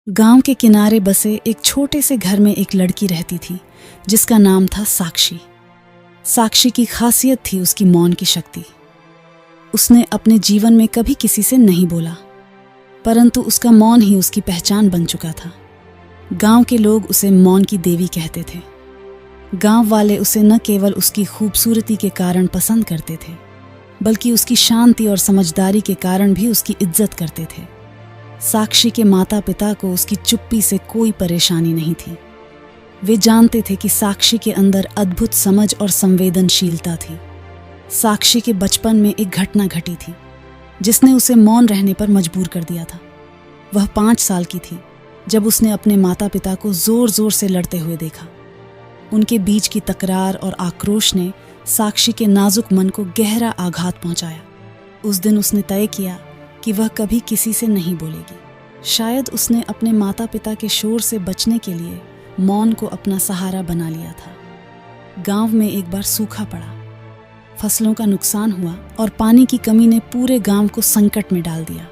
गांव के किनारे बसे एक छोटे से घर में एक लड़की रहती थी जिसका नाम था साक्षी। साक्षी की खासियत थी उसकी मौन की शक्ति। उसने अपने जीवन में कभी किसी से नहीं बोला, परंतु उसका मौन ही उसकी पहचान बन चुका था। गांव के लोग उसे मौन की देवी कहते थे। गांव वाले उसे न केवल उसकी खूबसूरती के कारण पसंद करते थे, बल्कि उसकी शांति और समझदारी के कारण भी उसकी इज्जत करते थे। साक्षी के माता पिता को उसकी चुप्पी से कोई परेशानी नहीं थी। वे जानते थे कि साक्षी के अंदर अद्भुत समझ और संवेदनशीलता थी। साक्षी के बचपन में एक घटना घटी थी जिसने उसे मौन रहने पर मजबूर कर दिया था। वह 5 साल की थी जब उसने अपने माता पिता को जोर जोर से लड़ते हुए देखा। उनके बीच की तकरार और आक्रोश ने साक्षी के नाजुक मन को गहरा आघात पहुंचाया। उस दिन उसने तय किया कि वह कभी किसी से नहीं बोलेगी। शायद उसने अपने माता पिता के शोर से बचने के लिए मौन को अपना सहारा बना लिया था। गांव में एक बार सूखा पड़ा, फसलों का नुकसान हुआ और पानी की कमी ने पूरे गांव को संकट में डाल दिया।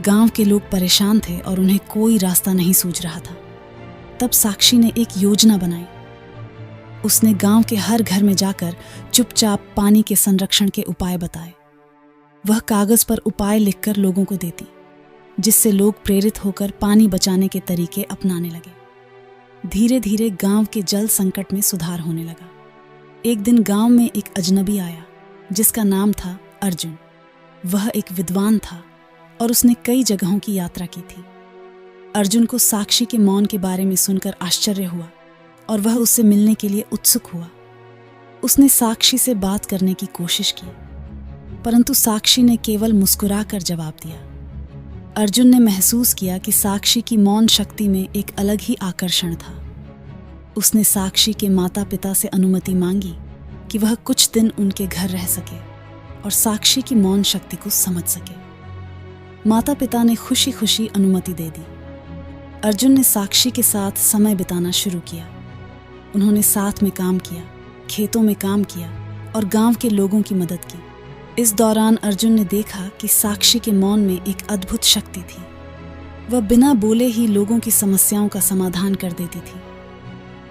गांव के लोग परेशान थे और उन्हें कोई रास्ता नहीं सूझ रहा था। तब साक्षी ने एक योजना बनाई। उसने गांव के हर घर में जाकर चुपचाप पानी के संरक्षण के उपाय बताए। वह कागज पर उपाय लिखकर लोगों को देती, जिससे लोग प्रेरित होकर पानी बचाने के तरीके अपनाने लगे। धीरे धीरे गांव के जल संकट में सुधार होने लगा। एक दिन गांव में एक अजनबी आया जिसका नाम था अर्जुन। वह एक विद्वान था और उसने कई जगहों की यात्रा की थी। अर्जुन को साक्षी के मौन के बारे में सुनकर आश्चर्य हुआ और वह उससे मिलने के लिए उत्सुक हुआ। उसने साक्षी से बात करने की कोशिश की, परंतु साक्षी ने केवल मुस्कुराकर जवाब दिया। अर्जुन ने महसूस किया कि साक्षी की मौन शक्ति में एक अलग ही आकर्षण था। उसने साक्षी के माता पिता से अनुमति मांगी कि वह कुछ दिन उनके घर रह सके और साक्षी की मौन शक्ति को समझ सके। माता पिता ने खुशी खुशी अनुमति दे दी। अर्जुन ने साक्षी के साथ समय बिताना शुरू किया। उन्होंने साथ में काम किया, खेतों में काम किया और गांव के लोगों की मदद की। इस दौरान अर्जुन ने देखा कि साक्षी के मौन में एक अद्भुत शक्ति थी। वह बिना बोले ही लोगों की समस्याओं का समाधान कर देती थी।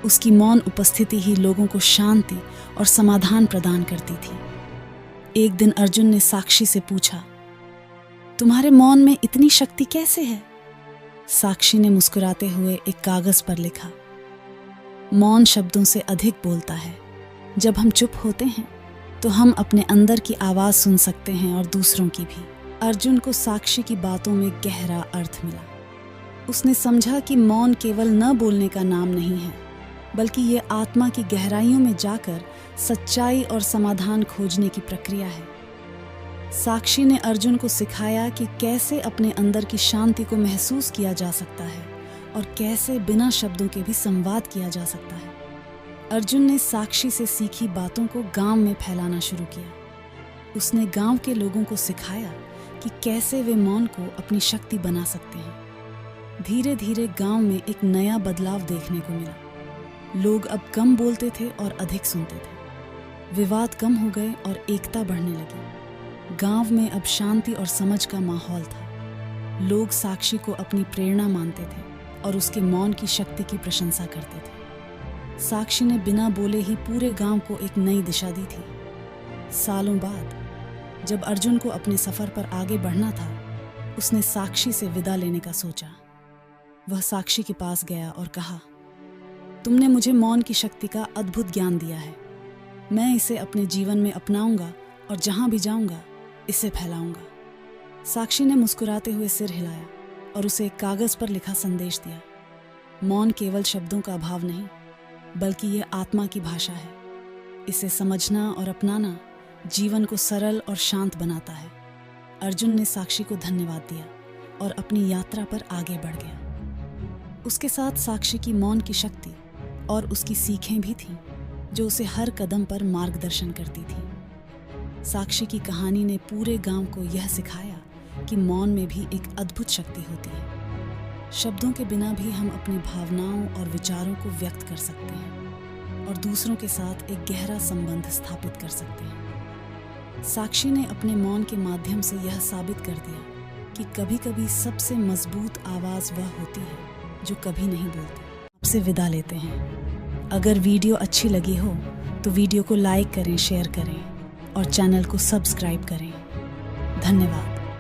उसकी मौन उपस्थिति ही लोगों को शांति और समाधान प्रदान करती थी। एक दिन अर्जुन ने साक्षी से पूछा, तुम्हारे मौन में इतनी शक्ति कैसे है? साक्षी ने मुस्कुराते हुए एक कागज पर लिखा, मौन शब्दों से अधिक बोलता है। जब हम चुप होते हैं तो हम अपने अंदर की आवाज सुन सकते हैं और दूसरों की भी। अर्जुन को साक्षी की बातों में गहरा अर्थ मिला। उसने समझा कि मौन केवल न बोलने का नाम नहीं है, बल्कि ये आत्मा की गहराइयों में जाकर सच्चाई और समाधान खोजने की प्रक्रिया है। साक्षी ने अर्जुन को सिखाया कि कैसे अपने अंदर की शांति को महसूस किया जा सकता है और कैसे बिना शब्दों के भी संवाद किया जा सकता है। अर्जुन ने साक्षी से सीखी बातों को गांव में फैलाना शुरू किया। उसने गांव के लोगों को सिखाया कि कैसे वे मौन को अपनी शक्ति बना सकते हैं। धीरे धीरे गांव में एक नया बदलाव देखने को मिला। लोग अब कम बोलते थे और अधिक सुनते थे। विवाद कम हो गए और एकता बढ़ने लगी। गांव में अब शांति और समझ का माहौल था। लोग साक्षी को अपनी प्रेरणा मानते थे और उसके मौन की शक्ति की प्रशंसा करते थे। साक्षी ने बिना बोले ही पूरे गांव को एक नई दिशा दी थी। सालों बाद जब अर्जुन को अपने सफर पर आगे बढ़ना था, उसने साक्षी से विदा लेने का सोचा। वह साक्षी के पास गया और कहा, तुमने मुझे मौन की शक्ति का अद्भुत ज्ञान दिया है। मैं इसे अपने जीवन में अपनाऊंगा और जहां भी जाऊंगा इसे फैलाऊंगा। साक्षी ने मुस्कुराते हुए सिर हिलाया और उसे एक कागज पर लिखा संदेश दिया। मौन केवल शब्दों का अभाव नहीं, बल्कि यह आत्मा की भाषा है। इसे समझना और अपनाना जीवन को सरल और शांत बनाता है। अर्जुन ने साक्षी को धन्यवाद दिया और अपनी यात्रा पर आगे बढ़ गया। उसके साथ साक्षी की मौन की शक्ति और उसकी सीखें भी थीं, जो उसे हर कदम पर मार्गदर्शन करती थी। साक्षी की कहानी ने पूरे गांव को यह सिखाया कि मौन में भी एक अद्भुत शक्ति होती है। शब्दों के बिना भी हम अपनी भावनाओं और विचारों को व्यक्त कर सकते हैं और दूसरों के साथ एक गहरा संबंध स्थापित कर सकते हैं। साक्षी ने अपने मौन के माध्यम से यह साबित कर दिया कि कभी कभी सबसे मजबूत आवाज़ वह होती है जो कभी नहीं बोलती। आपसे विदा लेते हैं। अगर वीडियो अच्छी लगी हो तो वीडियो को लाइक करें, शेयर करें और चैनल को सब्सक्राइब करें। धन्यवाद।